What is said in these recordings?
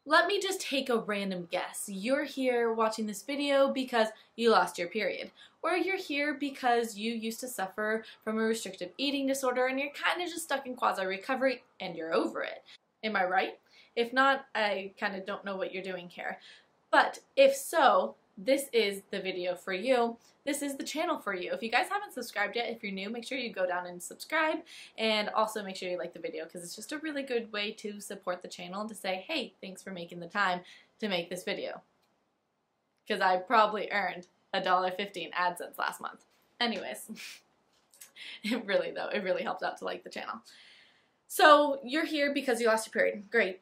Let me just take a random guess. You're here watching this video because you lost your period. Or you're here because you used to suffer from a restrictive eating disorder and you're kind of just stuck in quasi-recovery and you're over it. Am I right? If not, I kind of don't know what you're doing here. But if so, this is the video for you. This is the channel for you. If you guys haven't subscribed yet, if you're new, make sure you go down and subscribe, and also make sure you like the video because it's just a really good way to support the channel and to say, hey, thanks for making the time to make this video. Because I probably earned $1.50 in AdSense last month. Anyways, it really helps out to like the channel. So you're here because you lost your period. Great.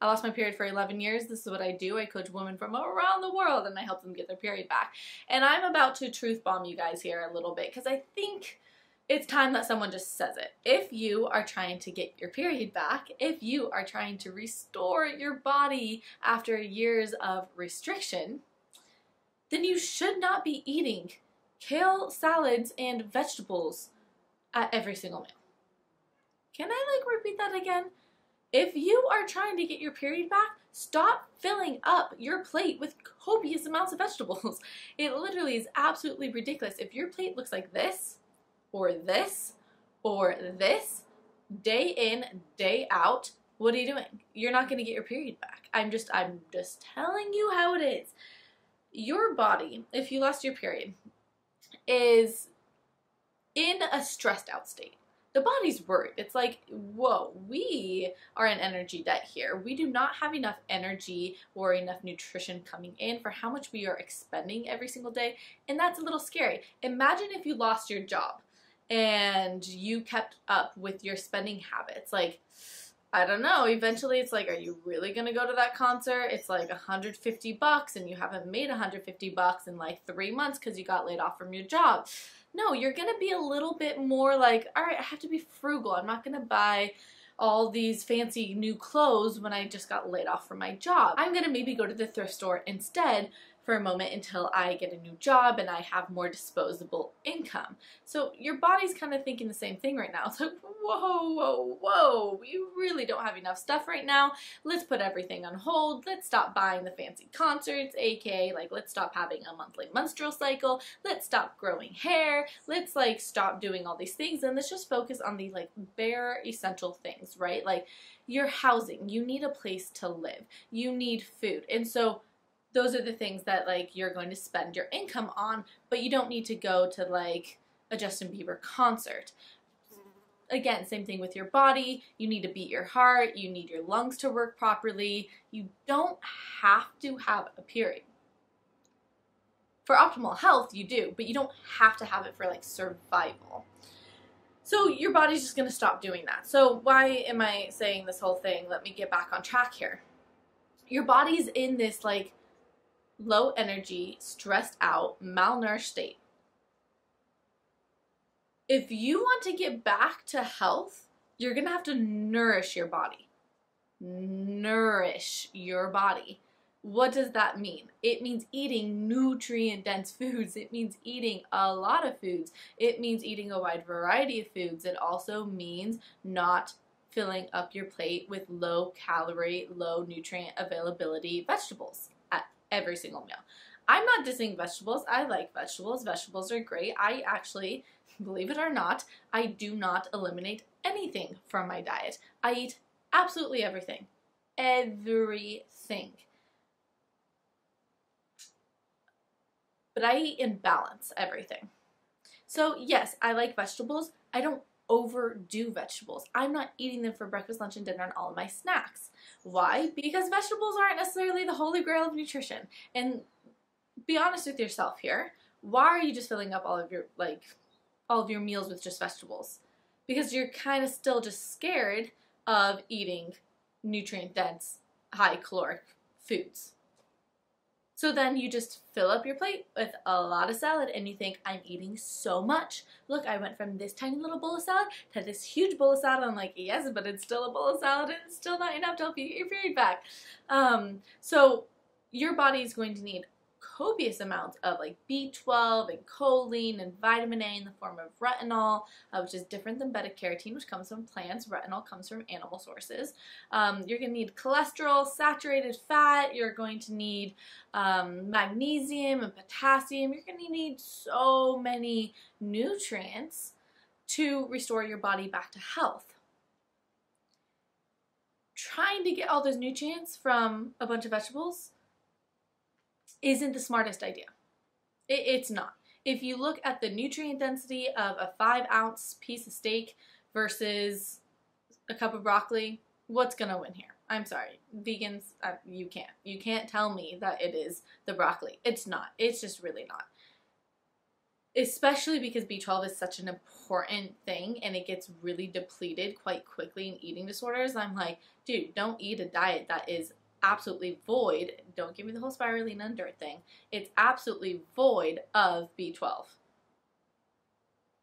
I lost my period for 11 years. This is what I do. I coach women from around the world and I help them get their period back. And I'm about to truth bomb you guys here a little bit because I think it's time that someone just says it. If you are trying to get your period back, if you are trying to restore your body after years of restriction, then you should not be eating kale, salads, and vegetables at every single meal. Can I repeat that again? If you are trying to get your period back, stop filling up your plate with copious amounts of vegetables. It literally is absolutely ridiculous. If your plate looks like this, or this, or this, day in, day out, what are you doing? You're not going to get your period back. I'm just telling you how it is. Your body, if you lost your period, is in a stressed out state. The body's worried. It's like, whoa, we are in energy debt here. We do not have enough energy or enough nutrition coming in for how much we are expending every single day, and that's a little scary. Imagine if you lost your job and you kept up with your spending habits. Like, I don't know, eventually it's like, are you really gonna go to that concert? It's like $150 and you haven't made $150 in like 3 months because you got laid off from your job. No, you're going to be a little bit more like, all right, I have to be frugal. I'm not going to buy all these fancy new clothes when I just got laid off from my job. I'm going to maybe go to the thrift store instead for a moment until I get a new job and I have more disposable income. So your body's kind of thinking the same thing right now. It's like, whoa, whoa, whoa, we really don't have enough stuff right now. Let's put everything on hold. Let's stop buying the fancy concerts, aka like let's stop having a monthly menstrual cycle. Let's stop growing hair. Let's like stop doing all these things and let's just focus on the like bare essential things, right? Like your housing, you need a place to live. You need food. And so those are the things that like you're going to spend your income on, but you don't need to go to like a Justin Bieber concert. Again, same thing with your body. You need to beat your heart. You need your lungs to work properly. You don't have to have a period. For optimal health, you do, but you don't have to have it for like survival. So your body's just going to stop doing that. So why am I saying this whole thing? Let me get back on track here. Your body's in this like low energy, stressed out, malnourished state. If you want to get back to health, you're going to have to nourish your body. Nourish your body. What does that mean? It means eating nutrient-dense foods. It means eating a lot of foods. It means eating a wide variety of foods. It also means not filling up your plate with low calorie, low nutrient availability vegetables at every single meal. I'm not dissing vegetables. I like vegetables. Vegetables are great. I actually, believe it or not, I do not eliminate anything from my diet. I eat absolutely everything. Everything. But I eat in balance everything. So yes, I like vegetables. I don't overdo vegetables. I'm not eating them for breakfast, lunch, and dinner and all of my snacks. Why? Because vegetables aren't necessarily the holy grail of nutrition. And be honest with yourself here. Why are you just filling up all of your meals with just vegetables? Because you're kind of still just scared of eating nutrient-dense, high-caloric foods. So then you just fill up your plate with a lot of salad and you think, I'm eating so much. Look, I went from this tiny little bowl of salad to this huge bowl of salad. I'm like, yes, but it's still a bowl of salad and it's still not enough to help you get your period back. So your body is going to need copious amounts of like B12 and choline and vitamin A in the form of retinol, which is different than beta-carotene, which comes from plants. Retinol comes from animal sources. You're going to need cholesterol, saturated fat. You're going to need magnesium and potassium. You're going to need so many nutrients to restore your body back to health. Trying to get all those nutrients from a bunch of vegetables isn't the smartest idea. It's not. If you look at the nutrient density of a 5-ounce piece of steak versus a cup of broccoli, what's gonna win here? I'm sorry, vegans, you can't tell me that it is the broccoli. It's not. It's just really not. Especially because B12 is such an important thing and it gets really depleted quite quickly in eating disorders. I'm like, dude, don't eat a diet that is absolutely void. Don't give me the whole spirulina dirt thing. It's absolutely void of B12.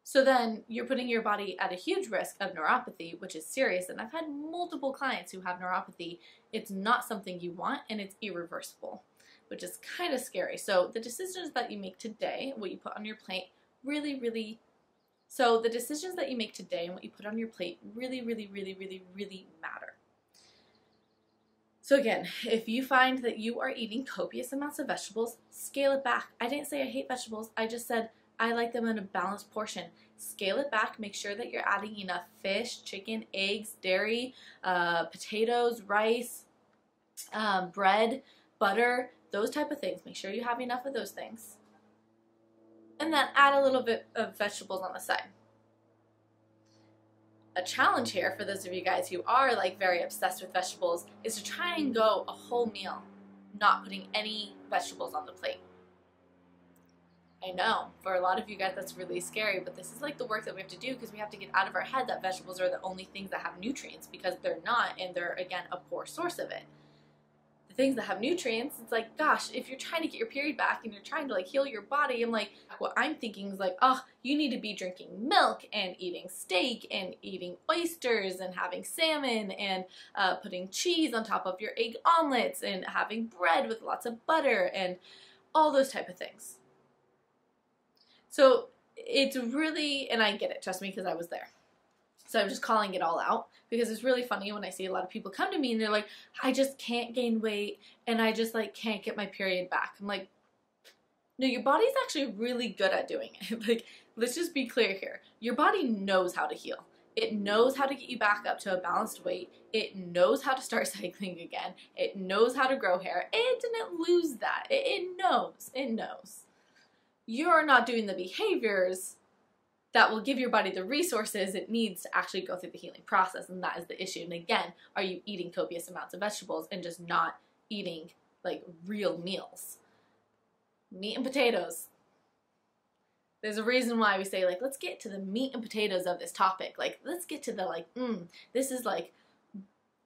So then you're putting your body at a huge risk of neuropathy, which is serious. And I've had multiple clients who have neuropathy. It's not something you want and it's irreversible, which is kind of scary. So the decisions that you make today, what you put on your plate, really matter. So again, if you find that you are eating copious amounts of vegetables, scale it back. I didn't say I hate vegetables. I just said I like them in a balanced portion. Scale it back. Make sure that you're adding enough fish, chicken, eggs, dairy, potatoes, rice, bread, butter, those type of things. Make sure you have enough of those things. And then add a little bit of vegetables on the side. A challenge here for those of you guys who are like very obsessed with vegetables is to try and go a whole meal not putting any vegetables on the plate. I know, for a lot of you guys that's really scary, but this is like the work that we have to do because we have to get out of our head that vegetables are the only things that have nutrients, because they're not, and they're, again, a poor source of it. The things that have nutrients, it's like, gosh, if you're trying to get your period back and you're trying to like heal your body, I'm like, what I'm thinking is like, oh, you need to be drinking milk and eating steak and eating oysters and having salmon and putting cheese on top of your egg omelets and having bread with lots of butter and all those type of things. So it's really, and I get it, trust me, because I was there. So I'm just calling it all out because it's really funny when I see a lot of people come to me and they're like, I just can't gain weight and I just like can't get my period back. I'm like, no, your body's actually really good at doing it. Like, let's just be clear here. Your body knows how to heal. It knows how to get you back up to a balanced weight. It knows how to start cycling again. It knows how to grow hair. It didn't lose that. It knows. It knows. You're not doing the behaviors that will give your body the resources it needs to actually go through the healing process, and that is the issue. And again, are you eating copious amounts of vegetables and just not eating like real meals? Meat and potatoes. There's a reason why we say like, let's get to the meat and potatoes of this topic. Like, let's get to the like, this is like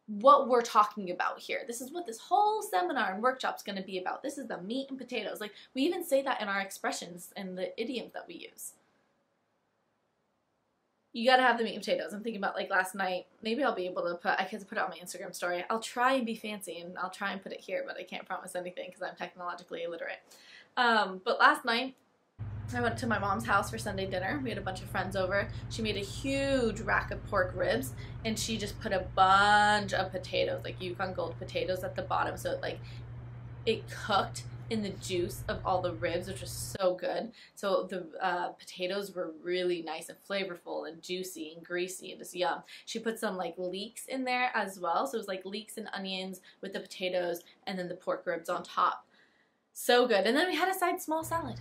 what we're talking about here. This is what this whole seminar and workshop is going to be about. This is the meat and potatoes. Like, we even say that in our expressions and the idioms that we use. You gotta have the meat and potatoes. I'm thinking about like last night, maybe I'll be able to I could put it on my Instagram story. I'll try and be fancy and I'll try and put it here, but I can't promise anything because I'm technologically illiterate. But last night, I went to my mom's house for Sunday dinner. We had a bunch of friends over. She made a huge rack of pork ribs and she just put a bunch of potatoes, like Yukon Gold potatoes at the bottom. So it cooked in the juice of all the ribs, which was so good. So the potatoes were really nice and flavorful and juicy and greasy and just yum. She put some like leeks in there as well. So it was like leeks and onions with the potatoes and then the pork ribs on top. So good. And then we had a side small salad.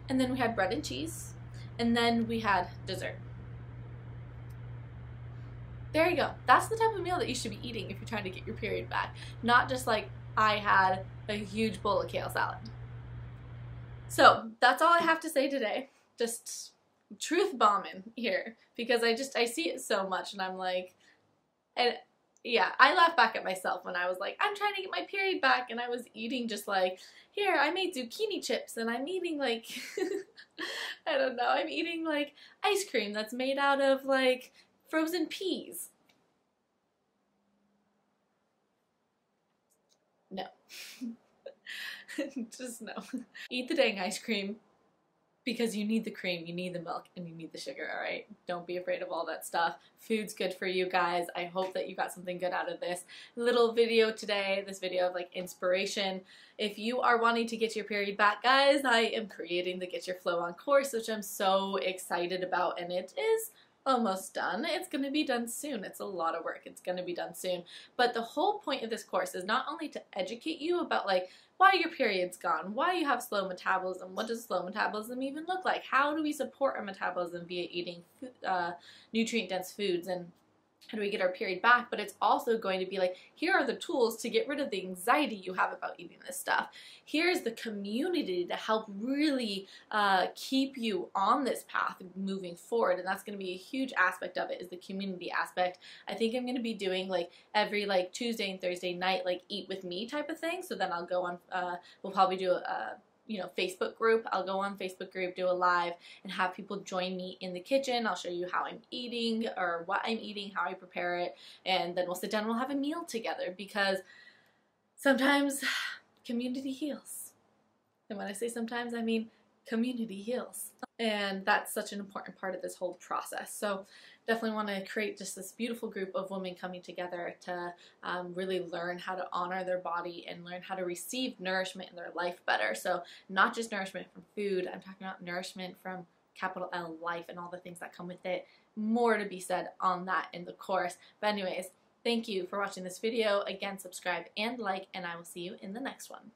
And then we had bread and cheese. And then we had dessert. There you go. That's the type of meal that you should be eating if you're trying to get your period back. Not just like, I had a huge bowl of kale salad. So that's all I have to say today. Just truth bombing here because I see it so much and I'm like, and yeah, I laugh back at myself when I was like, I'm trying to get my period back and I was eating just like, here, I made zucchini chips and I'm eating like, I don't know, I'm eating like ice cream that's made out of like frozen peas. No. Just no. Eat the dang ice cream because you need the cream, you need the milk, and you need the sugar, alright? Don't be afraid of all that stuff. Food's good for you guys. I hope that you got something good out of this little video today, this video of like inspiration. If you are wanting to get your period back, guys, I am creating the Get Your Flow On course, which I'm so excited about, and it is almost done. It's going to be done soon. It's a lot of work. It's going to be done soon. But the whole point of this course is not only to educate you about like why your period's gone, why you have slow metabolism, what does slow metabolism even look like, how do we support our metabolism via eating nutrient-dense foods, and how do we get our period back, but it's also going to be like, here are the tools to get rid of the anxiety you have about eating this stuff. Here's the community to help really keep you on this path moving forward, and that's going to be a huge aspect of it, is the community aspect. I think I'm going to be doing like every like Tuesday and Thursday night like eat with me type of thing, so then I'll go on, we'll probably do a Facebook group. I'll go on Facebook group, do a live, and have people join me in the kitchen. I'll show you how I'm eating or what I'm eating, how I prepare it, and then we'll sit down and we'll have a meal together, because sometimes community heals. And when I say sometimes, I mean community heals. And that's such an important part of this whole process. So definitely want to create just this beautiful group of women coming together to really learn how to honor their body and learn how to receive nourishment in their life better. So not just nourishment from food, I'm talking about nourishment from capital L, life, and all the things that come with it. More to be said on that in the course. But anyways, thank you for watching this video. Again, subscribe and like, and I will see you in the next one.